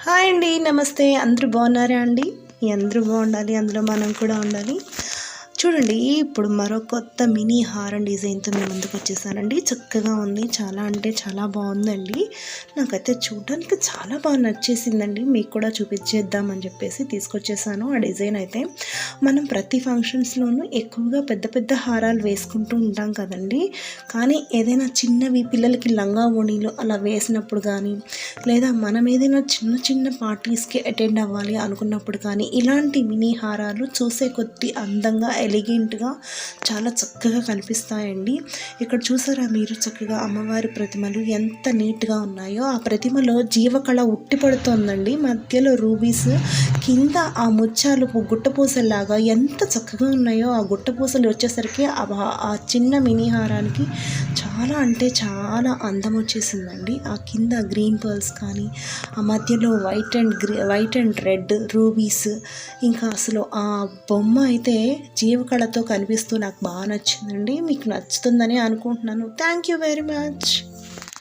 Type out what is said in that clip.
Hi అండి. నమస్తే. అందరూ బాగున్నారా అండి? అందరూ బాగుండాలి. అందులో మనం కూడా ఉండాలి. చూడండి, ఇప్పుడు మరో కొత్త మినీ హారం డిజైన్తో మీ ముందుకు వచ్చేసానండి. చక్కగా ఉంది. చాలా అంటే చాలా బాగుందండి. నాకైతే చూడడానికి చాలా బాగా నచ్చేసిందండి. మీకు కూడా చూపించేద్దామని చెప్పేసి తీసుకొచ్చేసాను. ఆ డిజైన్ అయితే మనం ప్రతి ఫంక్షన్స్లోనూ ఎక్కువగా పెద్ద పెద్ద హారాలు వేసుకుంటూ ఉంటాం కదండి. కానీ ఏదైనా చిన్నవి పిల్లలకి లంగా ఓణీలు అలా వేసినప్పుడు కానీ, లేదా మనం ఏదైనా చిన్న చిన్న పార్టీస్కి అటెండ్ అవ్వాలి అనుకున్నప్పుడు కానీ ఇలాంటి మినీ హారాలు చూసే కొద్ది అందంగా ఎలిగెంట్గా చాలా చక్కగా కనిపిస్తాయండి. ఇక్కడ చూసారా మీరు, చక్కగా అమ్మవారి ప్రతిమలు ఎంత నీట్గా ఉన్నాయో. ఆ ప్రతిమలో జీవకళ ఉట్టిపడుతోందండి. మధ్యలో రూబీస్, కింద ఆ ముత్యాలు గుట్టపూసల్లాగా ఎంత చక్కగా ఉన్నాయో. ఆ గుట్టపూసలు వచ్చేసరికి ఆ చిన్న మినీ హారానికి చాలా అంటే చాలా అందం వచ్చేసిందండి. ఆ కింద గ్రీన్ పర్ల్స్ కానీ, ఆ మధ్యలో వైట్ అండ్ రెడ్ రూబీస్, ఇంకా అసలు ఆ బొమ్మ అయితే జీవకళతో కనిపిస్తూ నాకు బాగా నచ్చిందండి. మీకు నచ్చుతుందని అనుకుంటున్నాను. Thank you very much.